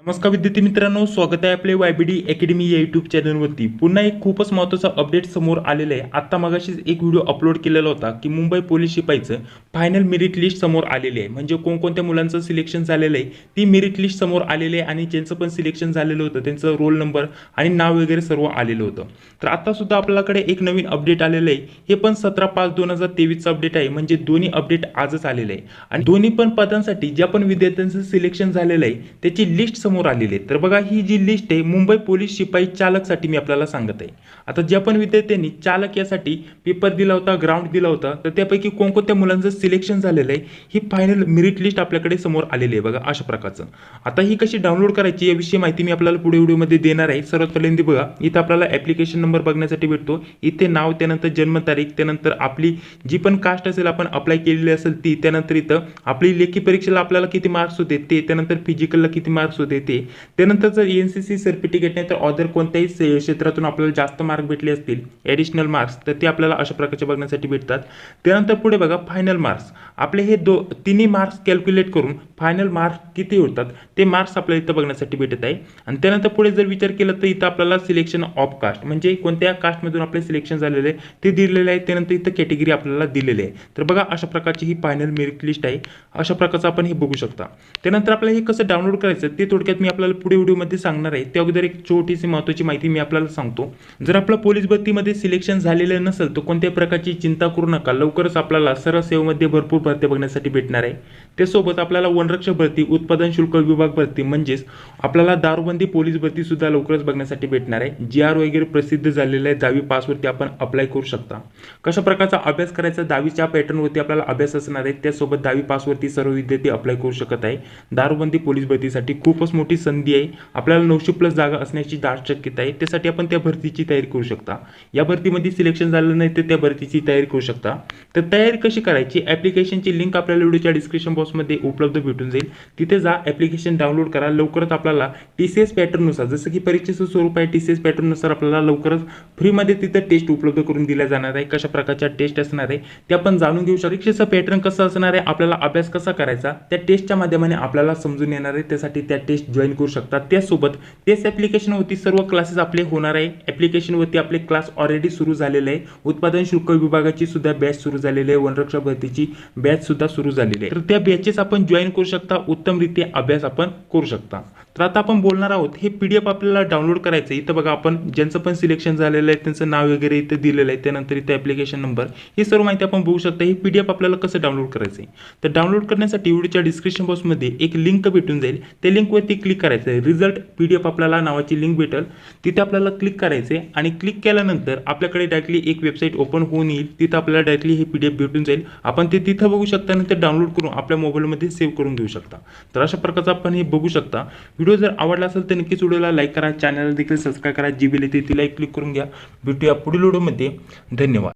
नमस्कार विद्यार्थी मित्रांनो, स्वागत आहे आपले YBD अकॅडमी या यूट्यूब चॅनलवरती। पुन्हा एक खूपच महत्त्वाचा अपडेट समोर आलेला आहे। आता मगाशीच एक व्हिडिओ अपलोड केलेला होता की मुंबई पोलीस शिपाईचं फायनल मेरिट लिस्ट समोर आलेली आहे। म्हणजे कोणकोणत्या मुलांचं सिलेक्शन झालेलं आहे ती मेरिट लिस्ट समोर आलेली आहे आणि ज्यांचं पण सिलेक्शन झालेलं होतं त्यांचं रोल नंबर आणि नाव वगैरे सर्व आलेलं होतं। तर आता सुद्धा आपल्याकडे एक नवीन अपडेट आलेलं आहे। हे पण 17/5/2023 चं अपडेट आहे। म्हणजे दोन्ही अपडेट आजच आलेले आहे आणि दोन्ही पण पदांसाठी ज्या पण विद्यार्थ्यांचं सिलेक्शन झालेलं आहे त्याची लिस्ट समोर आलेली आहे। तर बघा ही जी लिस्ट आहे मुंबई पोलीस शिपाई चालकसाठी मी आपल्याला सांगत आहे। आता ज्या पण विद्यार्थ्यांनी चालक यासाठी पेपर दिला होता, ग्राउंड दिला होता, तर त्यापैकी कोणकोणत्या मुलांचं सिलेक्शन झालेलं आहे ही फायनल मेरिट लिस्ट आपल्याकडे समोर आलेली आहे। बघा अशा प्रकारचं आता ही कशी डाउनलोड करायची याविषयी माहिती मी आपल्याला पुढे व्हिडिओमध्ये देणार आहे। सर्वात पहिल्यांदा बघा इथे आपल्याला ॲप्लिकेशन नंबर बघण्यासाठी भेटतो। इथे नाव, त्यानंतर जन्मतारीख, त्यानंतर आपली जी पण कास्ट असेल आपण अप्लाय केलेली असेल ती, त्यानंतर इथं आपली लेखी परीक्षेला आपल्याला किती मार्क्स होते ते, त्यानंतर फिजिकलला किती मार्क्स होते ते, त्यानंतर जर NCC सर्टिफिकेट नाही तर अदर कोणत्याही क्षेत्रातून आपल्याला जास्त मार्क भेटले असतील ॲडिशनल मार्क्स तर ते आपल्याला अशा प्रकारचे बघण्यासाठी भेटतात। त्यानंतर पुढे बघा फायनल मार्क्स, आपले हे तिन्ही मार्क्स कॅल्क्युलेट करून फायनल मार्क्स किती होतात ते मार्क्स आपल्याला इथं बघण्यासाठी भेटत आहे। आणि त्यानंतर पुढे जर विचार केला तर इथं आपल्याला सिलेक्शन ऑफ कास्ट म्हणजे कोणत्या कास्टमधून आपले सिलेक्शन झालेले आहे ते दिलेले आहे। त्यानंतर इथं कॅटेगरी आपल्याला दिलेली आहे। तर बघा अशा प्रकारची ही फायनल मेरिट लिस्ट आहे। अशा प्रकारचं आपण हे बघू शकता। त्यानंतर आपल्याला हे कसं डाउनलोड करायचं ते थोडक्यात मी आपल्याला पुढे व्हिडिओमध्ये सांगणार आहे। त्या अगोदर एक छोटीशी महत्त्वाची माहिती मी आपल्याला सांगतो। जर आपलं पोलीस भरतीमध्ये सिलेक्शन झालेलं नसेल तर कोणत्याही प्रकारची चिंता करू नका। लवकरच आपल्याला सरळ सेवेमध्ये भरपूर भरती बघण्यासाठी भेटणार आहे। त्यासोबत आपल्याला वनरक्षक भरती, उत्पादन शुल्क विभाग भरती म्हणजेच आपल्याला दारूबंदी पोलीस भरती सुद्धा लवकरच बघण्यासाठी भेटणार आहे। GR वगैरे प्रसिद्ध झालेलं आहे। 10वी पासवरती आपण अप्लाय करू शकता। कशा प्रकारचा अभ्यास करायचा 10वीच्या पॅटर्नवरती आपल्याला अभ्यास असणार आहे। त्यासोबत 10वी पासवरती सर्व विद्यार्थी अप्लाय करू शकत आहे। दारूबंदी पोलीस भरतीसाठी खूपच मोठी संधी आहे। आपल्याला 900+ जागा असण्याची दाट शक्यता आहे। त्यासाठी आपण त्या भरतीची तयारी करू शकता। या भरतीमध्ये सिलेक्शन झालं नाही तर त्या भरतीची तयारी करू शकता। तर तयारी कशी करायची, ॲप्लिकेशनची लिंक आपल्याला व्हिडिओच्या डिस्क्रिप्शन बॉक्समध्ये उपलब्ध भेटून जाईल। तिथे जा, ॲप्लिकेशन डाउनलोड करा। लवकरच आपल्याला TCS पॅटर्ननुसार जसं की परीक्षेचं स्वरूप आहे TCS पॅटर्ननुसार आपल्याला लवकरच फ्रीमध्ये तिथं टेस्ट उपलब्ध करून दिल्या जाणार आहे। कशा प्रकारच्या टेस्ट असणार आहे ते आपण जाणून घेऊ शकतो। परीक्षेचं पॅटर्न कसं असणार आहे, आपल्याला अभ्यास कसा करायचा त्या टेस्टच्या माध्यमाने आपल्याला समजून येणार आहे। त्यासाठी त्या टेस्ट जॉईन करू शकता। त्यासोबत तेच ॲप्लिकेशनवरती सर्व क्लासेस आपले होणार आहे। ॲप्लिकेशनवरती आपले क्लास ऑलरेडी सुरू झालेले आहे। उत्पादन शुल्क विभागाची सुद्धा बॅच सुरू झालेली आहे। वनरक्षक भरतीची बॅच सुद्धा सुरू झालेली आहे। तर त्या बॅचेस आपण जॉईन करू शकता। उत्तमरित्या अभ्यास आपण करू शकता। तर आता आपण बोलणार आहोत हे PDF आपल्याला डाउनलोड करायचं। इथं बघा आपण ज्यांचं पण सिलेक्शन झालेलं आहे त्यांचं नाव वगैरे इथं दिलेलं आहे। त्यानंतर इथं ॲप्लिकेशन नंबर ही सर्व माहिती आपण बघू शकता। ही PDF आपल्याला कसं डाउनलोड करायचं आहे तर डाउनलोड करण्यासाठी व्हिडिओच्या डिस्क्रिप्शन बॉक्समध्ये एक लिंक भेटून जाईल। त्या लिंकवरती क्लिक करायचं आहे। रिझल्ट PDF आपल्याला नावाची लिंक भेटेल, तिथे आपल्याला क्लिक करायचं आहे आणि क्लिक केल्यानंतर आपल्याकडे डायरेक्टली एक वेबसाईट ओपन होऊन येईल। तिथं आपल्याला डायरेक्टली हे PDF भेटून जाईल। आपण ते तिथं बघू शकता, नंतर डाउनलोड करून आपल्या मोबाईलमध्ये सेव्ह करून घेऊ शकता। तर अशा प्रकारचं आपण हे बघू शकता। व्हिडिओ जर आवडला असेल तर नक्कीच व्हिडिओला लाईक करा, चॅनलला देखील सबस्क्राईब करा, जी बेल येते तिला क्लिक करून घ्या। भेटूया पुढील व्हिडिओमध्ये। धन्यवाद।